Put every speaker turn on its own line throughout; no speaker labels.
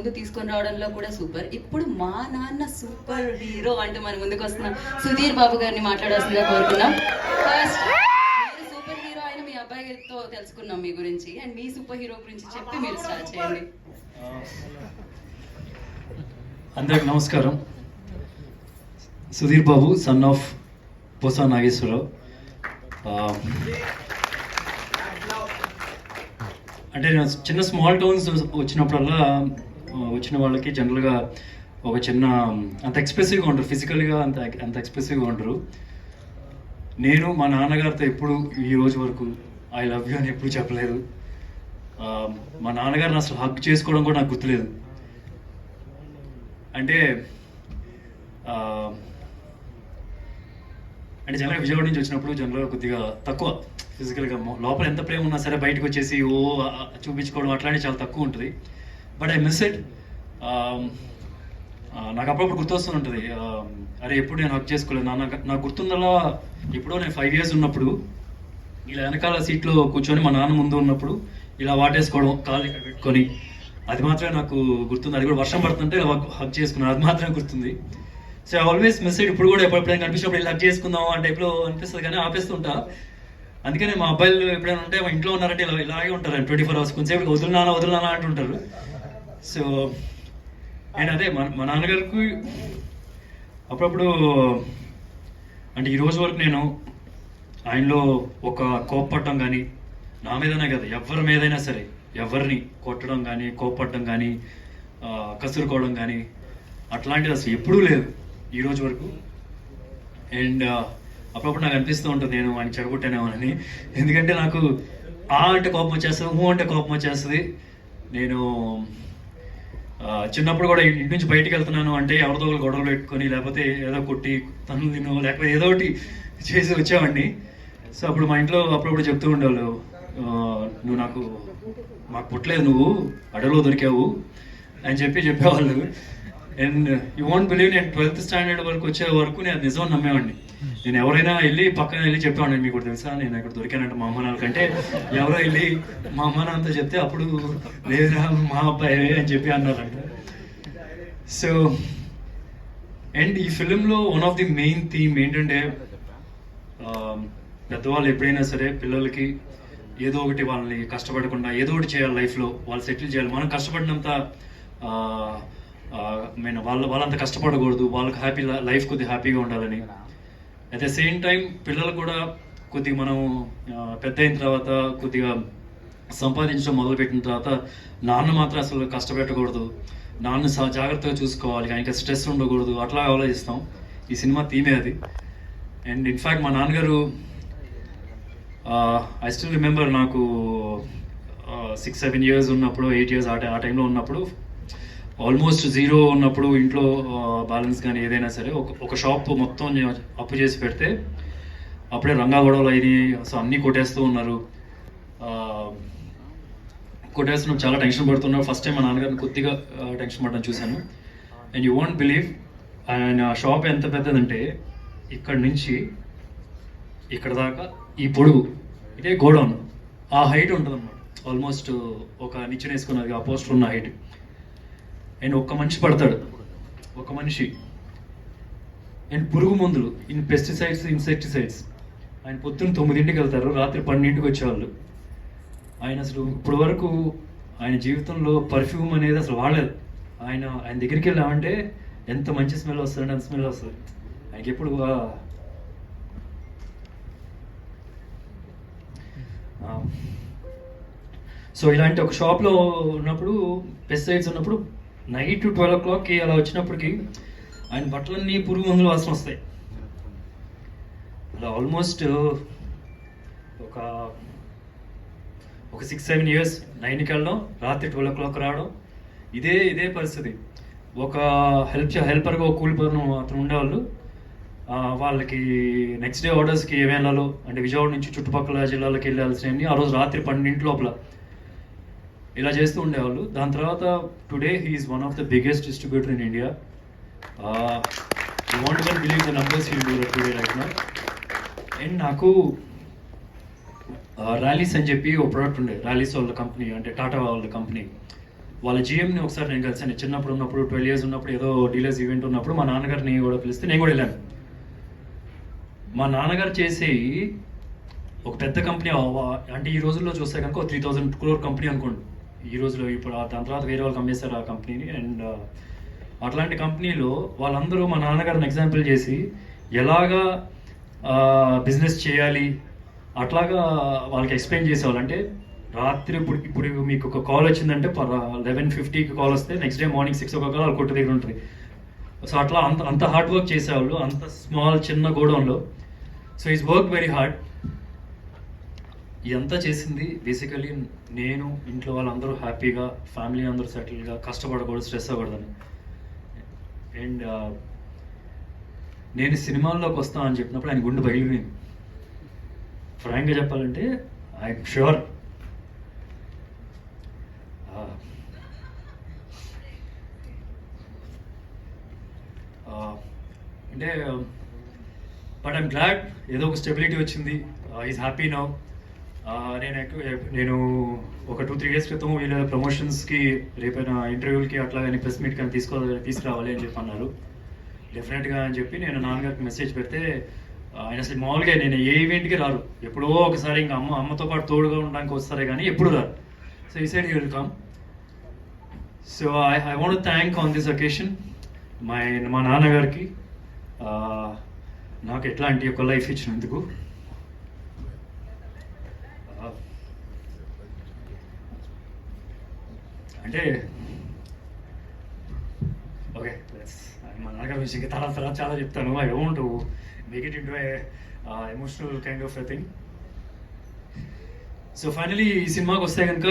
ముందు తీసుకొని రావడంలో కూడా సూపర్. ఇప్పుడు మా నాన్న సూపర్ హీరో అంటూ మన ముందుకు వస్తున్న సుధీర్ బాబు గారిని మాట్లాడాల్సిందిగా కోరుకున్నాం. ఫస్ట్ మీరు సూపర్ హీరో అయిన మీ అబ్బాయితో తెలుసుకున్నాం మీ గురించి, అండ్ మీ సూపర్ హీరో గురించి చెప్పి మీరు స్టార్ట్ చేయండి.
అందరికి నమస్కారం. సుధీర్ బాబు, సన్ ఆఫ్ పోసా నాగేశ్వరరావు. అంటే నేను చిన్న స్మాల్ టౌన్స్ వచ్చినప్పుడల్లా వచ్చిన వాళ్ళకి జనరల్గా ఒక చిన్న అంత ఎక్స్ప్రెసివ్గా ఉండరు, ఫిజికల్గా అంత ఎక్స్ప్రెసివ్గా ఉండరు. నేను మా నాన్నగారితో ఎప్పుడు ఈ రోజు వరకు ఐ లవ్ యూ అని ఎప్పుడు చెప్పలేదు. మా నాన్నగారిని అసలు హక్ చేసుకోవడం కూడా నాకు గుర్తులేదు. అంటే జనరల్గా విజయవాడ నుంచి వచ్చినప్పుడు జనరల్గా కొద్దిగా తక్కువ ఫిజికల్గా, లోపల ఎంత ప్రేమ ఉన్నా సరే బయటకు వచ్చేసి చూపించుకోవడం అట్లాంటివి చాలా తక్కువ ఉంటుంది. But I miss it. నాకు అప్పుడప్పుడు గుర్తొస్తూ ఉంటుంది, అరే ఎప్పుడు నేను హక్ చేసుకోలేదు. నాకు గుర్తుందలా ఎప్పుడో నేను 5 years ఉన్నప్పుడు ఇలా వెనకాల సీట్లో కూర్చొని మా నాన్న ముందు ఉన్నప్పుడు ఇలా వాటేసుకోవడం, కాళ్ళు ఇక్కడ పెట్టుకొని, అది మాత్రమే నాకు గుర్తుంది. అది కూడా వర్షం పడుతుంటే ఇలా హక్ చేసుకున్నాను, అది మాత్రమే గుర్తుంది. So I always miss it. ఇప్పుడు కూడా ఎప్పుడైనా కనిపించినప్పుడు ఇలా హక్ చేసుకుందాం ఆ టైప్లో అనిపిస్తుంది, కానీ ఆపేస్తుంటా. అందుకనే మా అబ్బాయిలు ఎప్పుడైనా ఉంటే మా ఇంట్లో ఉన్నారంటే ఇలాగే ఉంటారు 24 hours. కొంచెంసేపు వదులునానా అంటుంటారు. సో అండ్ అదే మా నాన్నగారికి అప్పుడప్పుడు అంటే ఈ రోజు వరకు నేను ఆయనలో ఒక కోప్పడటం కానీ, నా మీదనే కదా ఎవరి మీదైనా సరే, ఎవరిని కొట్టడం కానీ, కోప్పడటం కానీ, కసురుకోవడం కానీ అట్లాంటిది అసలు ఎప్పుడూ లేదు ఈ రోజు వరకు. అండ్ అప్పుడప్పుడు నాకు అనిపిస్తూ ఉంటుంది నేను ఆయన చెడగొట్టానేమోనని. ఎందుకంటే నాకు అంటే కోపం వచ్చేస్తుంది, అంటే కోపం వచ్చేస్తుంది. నేను చిన్నప్పుడు కూడా ఇంటి నుంచి బయటికి వెళ్తున్నాను అంటే ఎవరితో గొడవలు పెట్టుకొని, లేకపోతే ఏదో కొట్టి తనులు తినో, లేకపోతే ఏదో ఒకటి చేసి వచ్చేవాడిని. సో అప్పుడు మా ఇంట్లో అప్పుడప్పుడు చెప్తూ ఉండేవాళ్ళు, నువ్వు మాకు పుట్టలేదు, నువ్వు అడవిలో దొరికావు అని చెప్పేవాళ్ళు. అండ్ యూ వాంట్ బిలీవ్, నేను 12th standard వరకు వచ్చే వరకు నేను నిజం నమ్మేవాడిని. నేను ఎవరైనా వెళ్ళి పక్కన వెళ్ళి చెప్పేవాడిని, మీకు కూడా తెలుసా నేను ఇక్కడ దొరికానంటే మా అమ్మ నాన్న కంటే, ఎవరో వెళ్ళి మా అమ్మ నాన్నతో చెప్తే అప్పుడు లేదా మా అబ్బాయి అని చెప్పి అన్నారంట. సో అండ్ ఈ ఫిలింలో one of the main theme ఏంటంటే, పెద్దవాళ్ళు ఎప్పుడైనా సరే పిల్లలకి ఏదో ఒకటి వాళ్ళని కష్టపడకుండా ఏదో ఒకటి చేయాలి లైఫ్లో, వాళ్ళు సెటిల్ చేయాలి. మనం కష్టపడినంత వాళ్ళంత కష్టపడకూడదు, వాళ్ళకి లైఫ్ కొద్దిగా హ్యాపీగా ఉండాలని. అట్ ద సేమ్ టైం పిల్లలు కూడా కొద్దిగా మనం పెద్ద అయిన తర్వాత కొద్దిగా సంపాదించడం మొదలుపెట్టిన తర్వాత నాన్న మాత్రం అసలు కష్టపెట్టకూడదు, నాన్న జాగ్రత్తగా చూసుకోవాలి, ఆయనకి స్ట్రెస్ ఉండకూడదు, అట్లా ఆలోచిస్తాం. ఈ సినిమా థీమే అది. అండ్ ఇన్ఫ్యాక్ట్ మా నాన్నగారు ఐ స్టిల్ రిమెంబర్, నాకు 6-7 years ఉన్నప్పుడు, 8 years ఆ టైంలో ఉన్నప్పుడు, ఆల్మోస్ట్ 0 ఉన్నప్పుడు, ఇంట్లో బ్యాలెన్స్ కానీ ఏదైనా సరే ఒక షాప్ మొత్తం అప్పు చేసి పెడితే అప్పుడే రంగా గొడవలు అయ్యి అసలు అన్నీ కొట్టేస్తూ ఉన్నారు. కొట్టేస్తున్నప్పుడు చాలా టెన్షన్ పడుతున్నారు. ఫస్ట్ టైం మా నాన్నగారిని కొద్దిగా టెన్షన్ పడడం చూశాను. అండ్ యూ వాంట్ బిలీవ్, ఆయన షాప్ ఎంత పెద్దదంటే ఇక్కడ నుంచి ఇక్కడ దాకా ఈ పొడుగు ఇదే గోడౌన్, ఆ హైట్ ఉంటుంది అన్నమాట. ఆల్మోస్ట్ ఒక నిచ్చెన వేసుకున్నది ఆ పోస్టర్ ఉన్న హైట్. అండ్ ఒక్క మనిషి పడతాడు, ఒక మనిషి. అండ్ పురుగు మందులు, పెస్టిసైడ్స్, ఇన్సెక్టిసైడ్స్. ఆయన పొద్దున్న 9ంటికి వెళ్తారు, రాత్రి 12ంటికి వచ్చేవాళ్ళు. ఆయన అసలు ఇప్పటి వరకు ఆయన జీవితంలో పర్ఫ్యూమ్ అనేది అసలు వాడలేదు. ఆయన దగ్గరికి వెళ్ళామంటే ఎంత మంచి స్మెల్ వస్తుందంటే అంత స్మెల్ వస్తుంది. ఆయనకి ఎప్పుడు సో ఇలాంటి ఒక షాప్లో ఉన్నప్పుడు, పెస్టిసైడ్స్ ఉన్నప్పుడు, నైట్ 12 o'clockకి అలా వచ్చినప్పటికి ఆయన బట్టలన్నీ పురుగు మందులు వాసన వస్తాయి. అలా ఆల్మోస్ట్ ఒక 6-7 years 9కి వెళ్ళడం, రాత్రి 12 o'clock రావడం, ఇదే పరిస్థితి. ఒక హెల్పర్గా ఒక కూలి పని అతను ఉండేవాళ్ళు. వాళ్ళకి నెక్స్ట్ డే ఆర్డర్స్కి ఏమి వెళ్ళాలో, అంటే విజయవాడ నుంచి చుట్టుపక్కల జిల్లాలకు వెళ్ళాల్సినవి ఆ రోజు రాత్రి 12 లోపల ఇలా చేస్తూ ఉండేవాళ్ళు. దాని తర్వాత today he is one of the biggest distributor in India. You want to believe the numbers he do today right now. And నాకు ర్యాలీస్ అని చెప్పి ఒక ప్రోడక్ట్ ఉండే, ర్యాలీస్ వాళ్ళ కంపెనీ, అంటే టాటా వాళ్ళ కంపెనీ. వాళ్ళ జిఎంని ఒకసారి నేను కలిసాను. చిన్నప్పుడు ఉన్నప్పుడు 12 years ఉన్నప్పుడు ఏదో డీలర్స్ ఈవెంట్ ఉన్నప్పుడు మా నాన్నగారిని కూడా పిలిస్తే నేను కూడా వెళ్ళాను. మా నాన్నగారు చేసే ఒక పెద్ద కంపెనీ, అంటే ఈ రోజుల్లో చూస్తే కనుక 3000 crore కంపెనీ అనుకోండి ఈ రోజులో. ఇప్పుడు దాని తర్వాత వేరే వాళ్ళు అమ్మేస్తారు ఆ కంపెనీని. అండ్ అట్లాంటి కంపెనీలో వాళ్ళందరూ మా నాన్నగారిని ఎగ్జాంపుల్ చేసి ఎలాగా బిజినెస్ చేయాలి అట్లాగా వాళ్ళకి ఎక్స్ప్లెయిన్ చేసేవాళ్ళు. అంటే రాత్రి ఇప్పుడు మీకు ఒక కాల్ వచ్చిందంటే 11:50కి కాల్ వస్తే నెక్స్ట్ డే మార్నింగ్ 6 o'clock వాళ్ళ కొట్టు దగ్గర ఉంటుంది. సో అట్లా అంత హార్డ్ వర్క్ చేసేవాళ్ళు, అంత చిన్న గోడౌన్లో. So is work very hard. ఇదంతా చేసింది బేసికలీ నేను, ఇంట్లో వాళ్ళందరూ హ్యాపీగా, ఫ్యామిలీ అందరూ సెటిల్గా, కష్టపడకూడదు, స్ట్రెస్ అవ్వకూడదని. అండ్ నేను సినిమాల్లోకి వస్తాను అని చెప్పినప్పుడు ఆయన గుండె బయలుపోయింది. ఫ్రాంక్గా చెప్పాలంటే ఐఎమ్ ష్యూర్ అంటే బట్ ఐమ్ గ్లాడ్ ఏదో ఒక స్టెబిలిటీ వచ్చింది. Is happy now. నేను ఒక 2-3 days క్రితం వీళ్ళ ప్రమోషన్స్కి రేపైనా ఇంటర్వ్యూలకి అట్లా కానీ ప్రెస్ మీట్ కానీ తీసుకురావాలి అని చెప్పి అన్నారు. డెఫినెట్గా అని చెప్పి నేను నాన్నగారికి మెసేజ్ పెడితే ఆయన అసలు మామూలుగా నేను ఏ ఈవెంట్కి రారు, ఎప్పుడో ఒకసారి ఇంకా అమ్మతో పాటు తోడుగా ఉండడానికి వస్తారే కానీ ఎప్పుడు రారు. సో ఈ side you will come. So I want thank on this occasion మా నాన్నగారికి నాకు ఎట్లాంటి ఒక లైఫ్ ఇచ్చినందుకు. అంటే ఓకే, మా నాన్నగారి విషయం ఇంకా తర్వాత చాలా చెప్తాను. I don't make it into emotional kind of a thing. So finally ఈ సినిమాకి వస్తే కనుక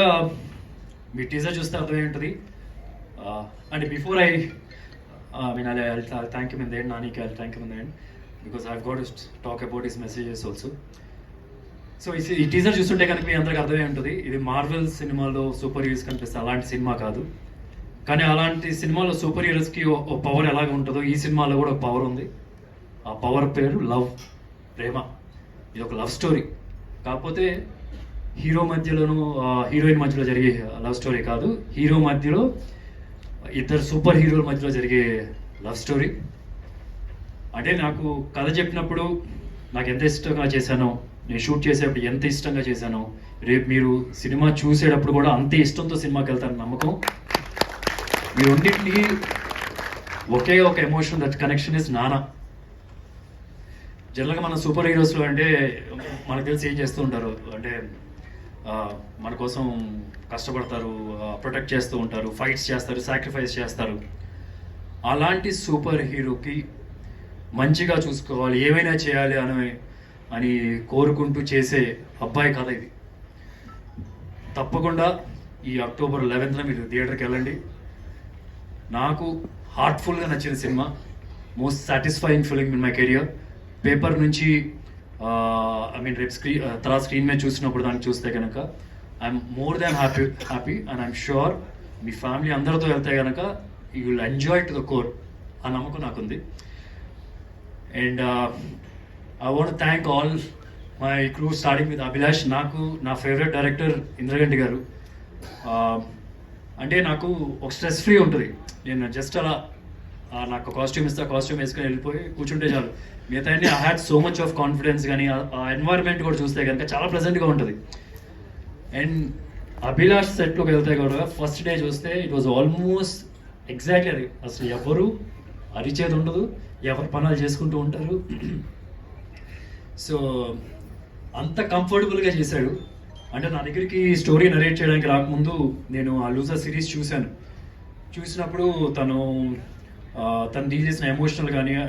మీ టీజర్ చూస్తే అర్థమై ఉంటుంది. And before I mean I'll thank him in the end. Naniki, I'll thank him in the end because I've got to talk about his messages also. So ఈ teaser చూస్తుంటే కనుక మీ అందరికి అర్థమై ఉంటుంది, ఇది మార్వెల్ సినిమాలో సూపర్ హీరోస్ కనిపిస్తే అలాంటి సినిమా కాదు. కానీ అలాంటి సినిమాలో సూపర్ హీరోస్కి ఒక పవర్ ఎలాగ ఉంటుందో ఈ సినిమాలో కూడా ఒక పవర్ ఉంది. ఆ పవర్ పేరు లవ్, ప్రేమ. ఇది ఒక లవ్ స్టోరీ. కాకపోతే హీరో మధ్యలోనూ హీరోయిన్ మధ్యలో జరిగే లవ్ స్టోరీ కాదు, హీరో మధ్యలో ఇద్దరు సూపర్ హీరోల మధ్యలో జరిగే లవ్ స్టోరీ. అంటే నాకు కథ చెప్పినప్పుడు నాకు ఎంత ఇష్టంగా చేశానో, నేను షూట్ చేసేటప్పుడు ఎంత ఇష్టంగా చేశానో, రేపు మీరు సినిమా చూసేటప్పుడు కూడా అంతే ఇష్టంతో సినిమాకి వెళ్తారని నమ్మకం. మీ రెండింటికి ఒకే ఒక ఎమోషన్, దట్ కనెక్షన్ ఇస్ నానా. జనరల్గా మన సూపర్ హీరోస్లో అంటే మనకు తెలిసి ఏం చేస్తూ ఉంటారు అంటే మన కోసం కష్టపడతారు, ప్రొటెక్ట్ చేస్తూ ఉంటారు, ఫైట్స్ చేస్తారు, సాక్రిఫైస్ చేస్తారు. అలాంటి సూపర్ హీరోకి మంచిగా చూసుకోవాలి, ఏమైనా చేయాలి అని కోరుకుంటూ చేసే అబ్బాయి కథ ఇది. తప్పకుండా ఈ October 11th మీరు థియేటర్కి వెళ్ళండి. నాకు హార్ట్ఫుల్గా నచ్చిన cinema, most satisfying film in my career. Paper నుంచి ఐ మీన్ రేపు తర్వాత స్క్రీన్ మీద చూసినప్పుడు దాన్ని చూస్తే కనుక I'm more than happy and I'm sure me family అందరితో వెళ్తే కనుక you will enjoy to the core. ఆ నమ్మకం నాకుంది. And I want thank all my crew starting with Abhilash. నాకు నా ఫేవరెట్ డైరెక్టర్ ఇంద్రగంటి గారు. అంటే నాకు ఒక స్ట్రెస్ ఫ్రీ ఉంటుంది. నేను జస్ట్ అలా నాకు కాస్ట్యూమ్ ఇస్తే కాస్ట్యూమ్ వేసుకొని వెళ్ళిపోయి కూర్చుంటే చాలు. మిగతా I had so much of confidence. కానీ ఆ ఎన్వైర్న్మెంట్ కూడా చూస్తే కనుక చాలా ప్లెజెంట్గా ఉంటుంది. అండ్ అభిలాష్ సెట్లోకి వెళ్తే కూడా ఫస్ట్ డే చూస్తే ఇట్ వాజ్ ఆల్మోస్ట్ ఎగ్జాక్ట్లీ అది. అసలు ఎవరు అరిచేది ఉండదు, ఎవరు పనులు చేసుకుంటూ ఉంటారు. సో అంత కంఫర్టబుల్గా చేశాడు. అంటే నా దగ్గరికి స్టోరీ నరేట్ చేయడానికి రాకముందు నేను ఆ లూజర్ సిరీస్ చూసినప్పుడు తను డీల్ చేసిన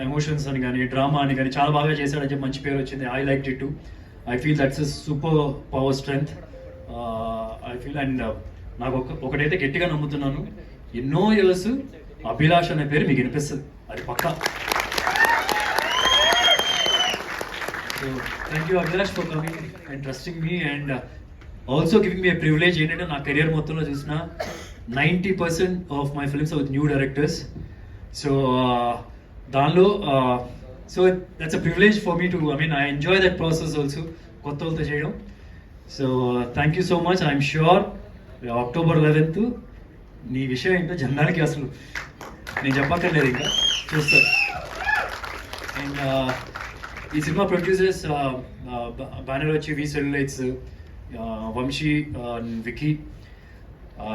ఎమోషన్స్ అని కానీ డ్రామా అని కానీ చాలా బాగా చేశాడని చెప్పి మంచి పేరు వచ్చింది. I like it to. I feel that's super power strength I feel. And నాకు ఒకటైతే గట్టిగా నమ్ముతున్నాను, ఎన్నో ఇయర్స్ అభిలాష్ అనే పేరు మీకు వినిపిస్తుంది, అది పక్కా. So thank you Abhilash for coming and trusting me and also giving me privilege. ఏంటంటే నా కెరియర్ మొత్తంలో చూసిన 90% of my films with new directors. So దానిలో so that's a privilege for me to I enjoy that process also, కొత్త వాళ్ళతో చేయడం. So thank you so much. I'm sure October 11th నీ విషయం ఏంటో జనాలకి అసలు నేను చెప్పక్కర్లేదు, ఇంకా చూస్తారు. అండ్ ఈ సినిమా ప్రొడ్యూసర్స్ బ్యానర్ వచ్చి వి సెల్యులైట్స్, వంశీ, వికీ,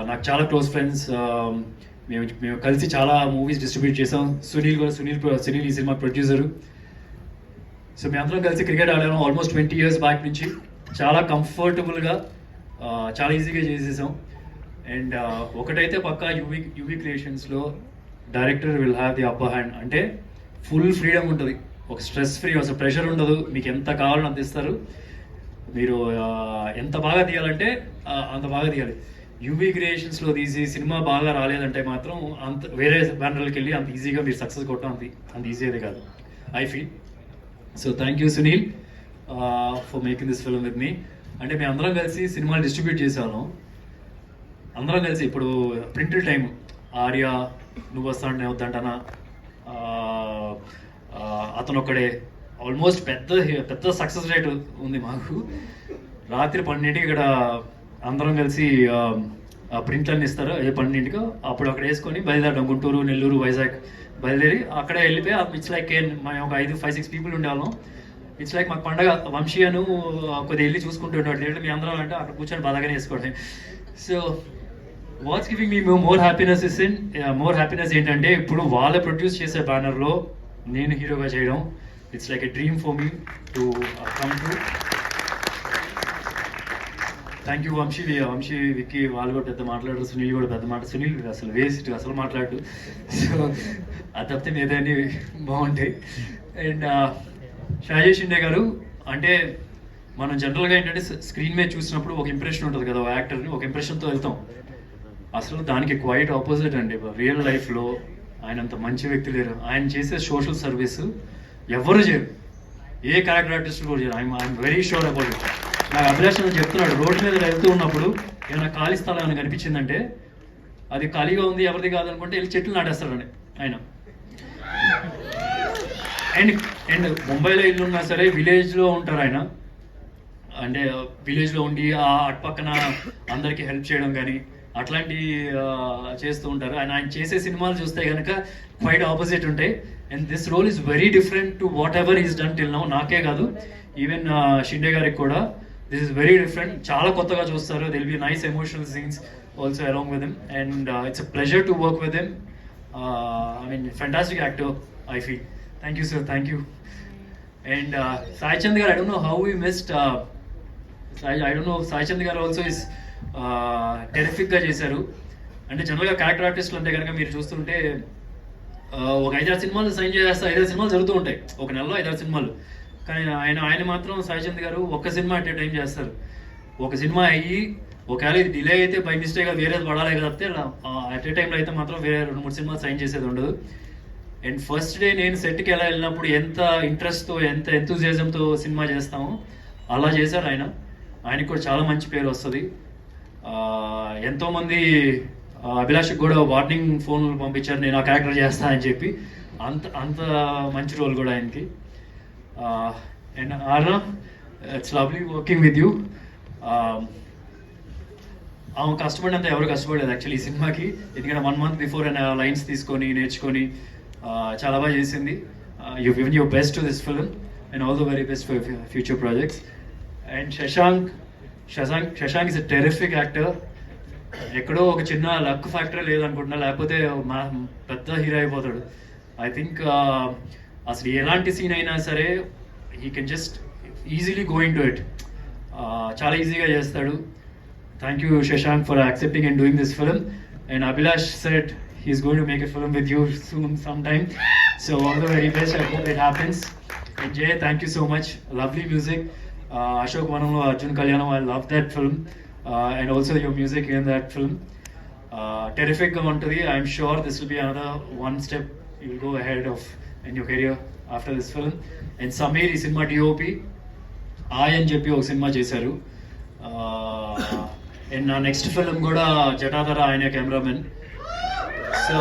నాకు చాలా క్లోజ్ ఫ్రెండ్స్. మేము కలిసి చాలా మూవీస్ డిస్ట్రిబ్యూట్ చేసాం. సునీల్ ఈ సినిమా ప్రొడ్యూసరు. సో మేమందరం కలిసి క్రికెట్ ఆడాము ఆల్మోస్ట్ 20 years బ్యాక్ నుంచి. చాలా కంఫర్టబుల్గా చాలా ఈజీగా చేసేసాం. అండ్ ఒకటైతే పక్కా యూవీ క్రియేషన్స్లో director will have the upper hand. అంటే ఫుల్ ఫ్రీడమ్ ఉంటుంది, ఒక స్ట్రెస్ ఫ్రీ, అసలు ప్రెషర్ ఉండదు. మీకు ఎంత కావాలని అంత ఇస్తారు. మీరు ఎంత బాగా తీయాలంటే అంత బాగా తీయాలి. యూవీ క్రియేషన్స్లో తీసి సినిమా బాగా రాలేదంటే మాత్రం అంత వేరే బ్యానర్కి వెళ్ళి అంత ఈజీగా మీరు సక్సెస్ కొట్టడం అంత ఈజీ అయితే కాదు, I feel. So thank you Sunil for making this film with me. అంటే మేము అందరం కలిసి సినిమాలు డిస్ట్రిబ్యూట్ చేసాము, అందరం కలిసి. ఇప్పుడు ప్రింటెడ్ టైం ఆర్య, నువ్వు వస్తాను వద్దంటనా, అతను ఒక్కడే, ఆల్మోస్ట్ పెద్ద సక్సెస్ రేట్ ఉంది మాకు. రాత్రి 12ంటికి ఇక్కడ అందరం కలిసి ప్రింట్లన్నీ ఇస్తారు, 12ంటికి. అప్పుడు అక్కడ వేసుకొని బయలుదేరడం, గుంటూరు, నెల్లూరు, వైజాగ్ బయలుదేరి అక్కడే వెళ్ళిపోయి. ఇట్స్ లైక్ మేము ఒక 5-6 people ఉండేవాళ్ళం. ఇట్స్ లైక్ మాకు పండగ. వంశీ అను కొద్దిగా వెళ్ళి చూసుకుంటూ ఉండేవాడు. మీ అందరం అంటే అక్కడ కూర్చొని బాగానే వేసుకోవడం. So what's giving me more happiness ఏంటంటే ఇప్పుడు వాళ్ళే ప్రొడ్యూస్ చేసే బ్యానర్లో నేను హీరోగా చేయడం. It's like a dream for me to come to. Thank you Vamsi, Vicky, వాళ్ళు కూడా పెద్ద మాట్లాడరు. సునీల్ కూడా పెద్ద సునీల్ అసలు వేస్ట్, అసలు మాట్లాడు. సో అది తప్పితే మిగతాన్ని బాగుంటాయి. అండ్ షాజీ షిండే గారు, అంటే మనం జనరల్గా ఏంటంటే స్క్రీన్ మీద చూసినప్పుడు ఒక ఇంప్రెషన్ ఉంటుంది కదా, యాక్టర్ని ఒక ఇంప్రెషన్తో వెళ్తాం. అసలు దానికి క్వైట్ ఆపోజిట్ అండి. రియల్ లైఫ్లో ఆయన అంత మంచి వ్యక్తి లేరు. ఆయన చేసే సోషల్ సర్వీస్ ఎవరు చేయరు, ఏ క్యారెక్టర్ ఆర్టిస్ట్ కూడా చేయరు. I'm very sure about it. నాకు అభిలాష్ చెప్తున్నాడు, రోడ్డు మీద వెళ్తూ ఉన్నప్పుడు ఏమైనా ఖాళీ స్థలం ఏమైనా కనిపించిందంటే అది ఖాళీగా ఉంది, ఎవరిది కాదనుకుంటే వెళ్ళి చెట్లు నాటేస్తాడని ఆయన. అండ్ ముంబైలో ఇల్లు ఉన్నా సరే విలేజ్లో ఉంటారు ఆయన. అంటే విలేజ్లో ఉండి ఆ అటుపక్కన అందరికీ హెల్ప్ చేయడం కానీ అట్లాంటి చేస్తూ ఉంటారు. ఆయన చేసే సినిమాలు చూస్తే కనుక క్వైట్ ఆపోజిట్ ఉంటాయి. And this role is very different to whatever is done till now. నాకే కాదు, ఈవెన్ షిండే గారికి కూడా దిస్ ఇస్ వెరీ డిఫరెంట్. చాలా కొత్తగా చూస్తారు. There'll be nice emotional scenes also along with him. And it's a pleasure to work with him. I mean fantastic actor I feel. Thank you sir, thank you. And Sai Chand గారు, I don't know how we missed Sai Chand గారు also is టెరిఫిక్గా చేశారు. అంటే జనరల్గా character ఆర్టిస్టులు అంటే కనుక మీరు చూస్తుంటే ఒక 5-6 సినిమాలు సైన్ చేస్తే 5-6 సినిమాలు జరుగుతూ ఉంటాయి ఒక నెలలో, 5-6 సినిమాలు. కానీ ఆయన మాత్రం సాయి చంద్ గారు ఒక్క సినిమా అట్ ఏ టైం చేస్తారు. ఒక సినిమా అయ్యి ఒకవేళ ఇది డిలే అయితే బై మిస్టేక్గా వేరేది పడాలి కదా, అట్ ఏ టైంలో అయితే మాత్రం వేరే 2-3 సినిమాలు సైన్ చేసేది ఉండదు. అండ్ ఫస్ట్ డే నేను సెట్కి ఎలా వెళ్ళినప్పుడు ఎంత ఇంట్రెస్ట్తో, ఎంత ఎంతూజియాజంతో సినిమా చేస్తామో అలా చేశారు ఆయన. ఆయనకు కూడా చాలా మంచి పేరు వస్తుంది. ఎంతోమంది అభిలాష్కి కూడా వార్నింగ్ ఫోన్లు పంపించారు, నేను ఆ క్యారెక్టర్ చేస్తా అని చెప్పి. అంత మంచి రోల్ కూడా ఆయనకి. And ఆర్నా, it's lovely working with you. ఆమె కష్టపడినంత ఎవరు కష్టపడలేదు యాక్చువల్లీ ఈ సినిమాకి. ఎందుకంటే 1 month బిఫోర్ ఆయన లైన్స్ తీసుకొని నేర్చుకొని చాలా బాగా చేసింది. You given your best to this film and all the very best for future projects. And Shashank is a terrific actor. ఎక్కడో ఒక చిన్న లక్ ఫ్యాక్టరీ లేదనుకుంటున్నా, లేకపోతే పెద్ద హీరో అయిపోతాడు. ఐ థింక్ అసలు ఎలాంటి సీన్ అయినా సరే he can just easily go in to it. చాలా ఈజీగా చేస్తాడు. Thank you Shashank for accepting and doing this film. And Abhilash said he's going to make a film with you soon sometime, so all the very best. I hope it happens. And Jay, thank you so much. Lovely music. Ashok Vanamlo, Arjun Kalyanam, I love that film. And also your music in that film, terrific ga untadi. I'm sure this will be another one step you will go ahead of in your career after this film. And Sameer is cinema DOP అని చెప్పి ఒక cinema చేశారు. And నా next film కూడా జటాధర ఆయన cameraman. So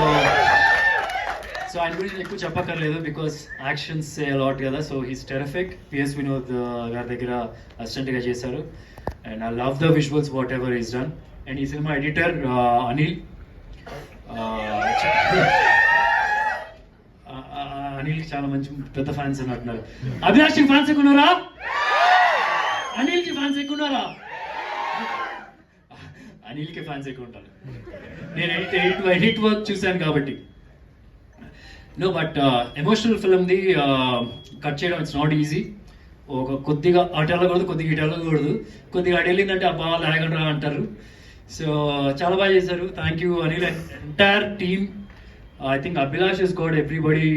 ఆయన గురించి ఎక్కువ చెప్పక్కర్లేదు బికాస్ యాక్షన్స్ సే అలాట్ కదా. So he's terrific. PS Vinod గారి దగ్గర అసిస్టెంట్గా చేశారు. And I love the visuals what ever is done. And ఈ సినిమా ఎడిటర్ అనిల్. అనిల్కి చాలా మంచి పెద్ద ఫ్యాన్స్ అన్నట్టున్నారు. అభిలాష్కి ఫ్యాన్స్ ఎక్కువ ఉన్నారా? అనిల్కి ఫ్యాన్స్ ఎక్కువ ఉన్నారా? అనిల్కి ఫ్యాన్స్ ఎక్కువ ఉంటారు. నేను ఎడిట్ వర్క్ చూశాను కాబట్టి. నో బట్ ఎమోషనల్ ఫిల్మ్ది కట్ చేయడం ఇట్స్ నాట్ ఈజీ. ఒక కొద్దిగా అటు వెళ్ళకూడదు, కొద్దిగా ఇటు వెళ్ళకూడదు, కొద్దిగా అటు వెళ్ళిందంటే అబ్బా లాగండ్రా అంటారు. సో చాలా బాగా చేశారు. Thank you Anil and entire team. I think Abhilash is got everybody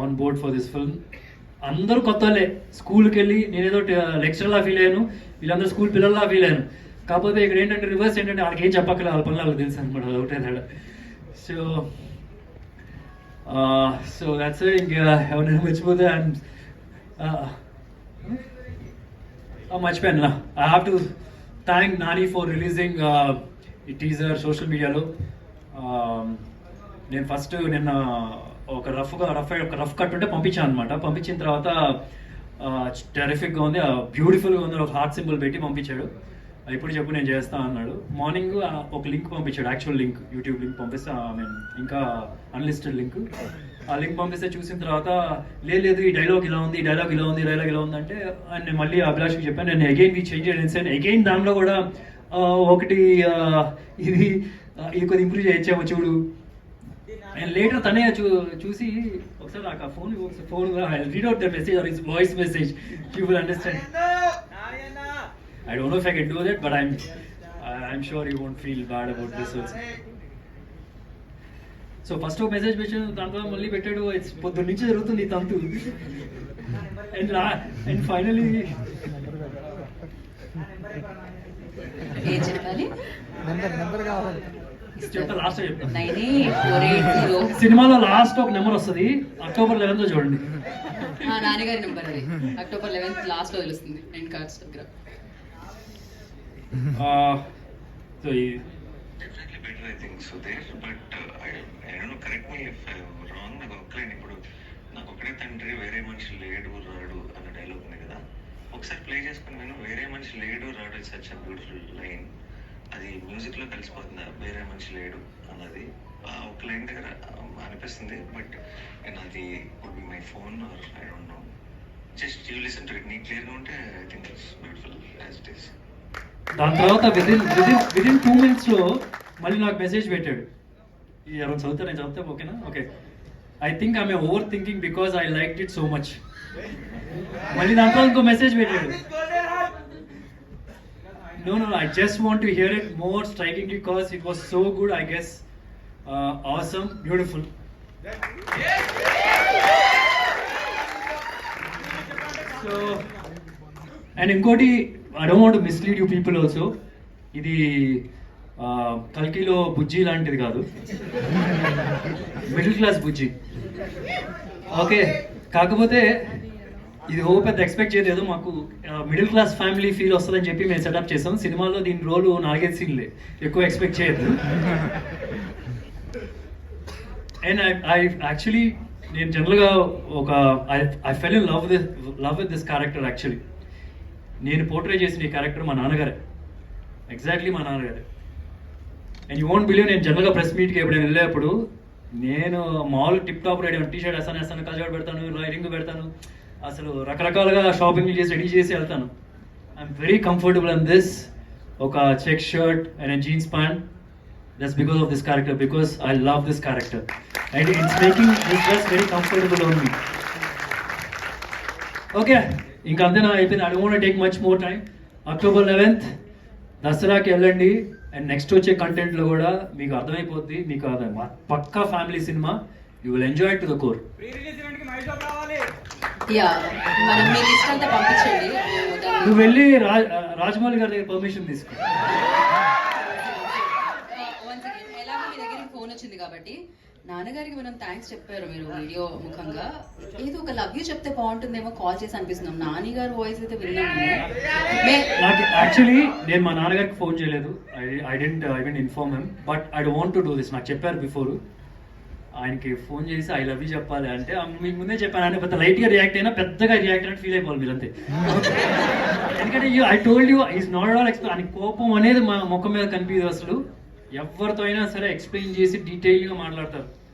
on board for this film. అందరూ కొత్త వాళ్ళే. స్కూల్కి వెళ్ళి నేనేదో లెక్చరర్లా ఫీల్ అయ్యాను, వీళ్ళందరూ స్కూల్ పిల్లల్లా ఫీల్ అయ్యాను. కాకపోతే ఇక్కడ ఏంటంటే రివర్స్ ఏంటంటే వాళ్ళకి ఏం చెప్పక్కర్లేదు, వాళ్ళ పనులు వాళ్ళకి తెలుసు అనమాట. అది ఒకటే తేడా. సో దాట్స్ ఇంకా ఎవరైనా మర్చిపోతే మర్చిపోయాను. I have to thank Nani for releasing ఈ టీజర్ సోషల్ మీడియాలో. నేను ఫస్ట్ నిన్న ఒక రఫ్ కట్ ఉంటే పంపించాను అనమాట. పంపించిన తర్వాత టెరిఫిక్గా ఉంది, బ్యూటిఫుల్గా ఉంది, ఒక హార్ట్ సింబల్ పెట్టి పంపించాడు. ఇప్పుడు చెప్పు నేను చేస్తా అన్నాడు. మార్నింగ్ ఒక లింక్ పంపించాడు, యాక్చువల్ లింక్, యూట్యూబ్ లింక్ పంపిస్తే ఇంకా అన్లిస్టెడ్ లింక్. ఆ లింక్ పంపిస్తే చూసిన తర్వాత లేదు ఈ డైలాగ్ ఇలా ఉంది, ఈ డైలాగ్ ఇలా ఉంది, డైలాగ్ ఇలా ఉంది అంటే నేను మళ్ళీ అభిలాష్కి చెప్పాను, నేను అగైన్ చేంజ్ చేయాలి. అగైన్ దానిలో కూడా ఒకటి ఇది కొద్దిగా ఇంప్రూవ్ చేయొచ్చామో చూడు. అండ్ లేటర్ తనే చూసి ఒకసారి నాకు ఆ phone read out the message or his voice message, you will understand. I don't know if I can do that, but I'm sure you won't feel bad about this also. So first ఒక message పెట్టాను, దాంట్లో మళ్ళీ పెట్టాడు. It's పొద్దున్న నుంచి జరుగుతుంది ఈ తంతు. అండ్ ఫైనలీ
ఏం చెప్పాలి?
చెప్తా, లాస్ట్ చెప్తా.
98480.
సినిమాలో లాస్ట్ ఒక నెంబర్ వస్తుంది, October 11th చూడండి.
నాన్నగారి నెంబర్ అది October 11th లాస్ట్ లో తెలుస్తుంది ఎండ్ కార్డ్స్ దగ్గర.
So
definitely better I think so there, but I don't know, correct me if I'm wrong. నాకు ఒక్కలేని ఇప్పుడు నాకు ఒక్కడే తండ్రి వేరే మనిషి లేడు రాడు అన్న డైలాగ్ ఉంది కదా, ఒకసారి ప్లే చేసుకుని నేను వేరే మనిషి లేడు రాడు it's such a beautiful line. అది మ్యూజిక్ లో కలిసిపోతుంది, వేరే మనిషి లేడు అన్నది ఒక లైన్ దగ్గర అనిపిస్తుంది. బట్ నేను అది would be my phone or I don't know, just you listen to it. నీకు క్లియర్గా ఉంటే I think it's beautiful as it is.
దాని తర్వాత విదిన్ 2 minutes లో మళ్ళీ నాకు మెసేజ్ పెట్టాడు. ఎవరైనా చదువుతా, నేను చదివితే ఓకేనా? Okay. I think I'm over thinking because I like it so much. మళ్ళీ దాంట్లో ఇంకో మెసేజ్ పెట్టాడు. No, I just want to hear it more strikingly because it was so good, I guess. Awesome, beautiful. So, and inkoti, I don't want to mislead you people also. ఇది కల్కిలో బుజ్జి లాంటిది కాదు, middle class బుజ్జి. Okay, కాకపోతే ఇది పెద్ద expect చేయలేదు. మాకు middle class family feel వస్తుందని చెప్పి మేము సెటప్ చేసాం. సినిమాలో దీని రోలు 4-5 సీన్లే, ఎక్కువ ఎక్స్పెక్ట్ చేయొద్దు. అండ్ ఐ యాక్చువల్లీ నేను జనరల్గా I fell in love with this character. Actually నేను పోర్ట్రే చేసిన ఈ క్యారెక్టర్ మా నాన్నగారే, ఎగ్జాక్ట్లీ మా నాన్నగారే. అండ్ యూ వోంట్ బిలీవ్, నేను జనరల్గా ప్రెస్ మీట్కి ఎప్పుడైనా వెళ్ళేప్పుడు నేను మామూలు టిప్ టాప్ రెడీ, టీషర్ట్ వేస్తాను, కజాడ్ పెడతాను, రింగ్ పెడతాను, అసలు రకరకాలుగా షాపింగ్ చేసి రెడీ చేసి వెళ్తాను. I'm very comfortable in this. ఒక check shirt and jeans pant, that's because of this character, because I love this character and it's making this dress very comfortable on me. Okay, ఇంకా అంతేనా, అయిపోయింది. I don't want to take much more time. October 11th దసరాకి వెళ్ళండి. And next వచ్చే కంటెంట్లో కూడా మీకు అర్థమైపోద్ది, మీకు అది పక్కా ఫ్యామిలీ సినిమా. You will enjoy to the core.
Yeah, మనం మీ లిస్ట్ అంతా పంపించండి.
నువ్వు వెళ్ళి రాజమౌళి గారి దగ్గర పర్మిషన్ తీసుకో.
ఎలాగో మీ దగ్గరికి ఫోన్ వచ్చింది కాబట్టి నాన్నగారికి మనం థ్యాంక్స్ చెప్పారు మీరు వీడియో ముఖంగా. ఏదో ఒక లవ్ యూ చెప్తే బాగుంటుందేమో కాల్ చేసి అనిపిస్తున్నాం. నాని గారి వాయిస్ అయితే విన్నాము.
నాకు యాక్చువల్లీ నేను మా నాన్నగారికి ఫోన్ చేయలేదు. I didn't inform him, but I don't want to do this. నాకు చెప్పారు బిఫోర్. ఆయనకి ఫోన్ చేసి ఐ లవ్ యూ చెప్పాలి అంటే మీకు ముందే చెప్పాను. ఆయన పెద్ద లైట్గా రియాక్ట్ అయినా పెద్దగా రియాక్ట్ అయినట్టు ఫీల్ అయిపోవాలి మీరు అంతే. ఎందుకంటే I told you is not all expect. ఆయన కోపం అనేది మా ముఖం మీద కనిపించదు అసలు. ఎవరితో అయినా సరే ఎక్స్ప్లెయిన్ చేసి డీటెయిల్గా మాట్లాడతారు.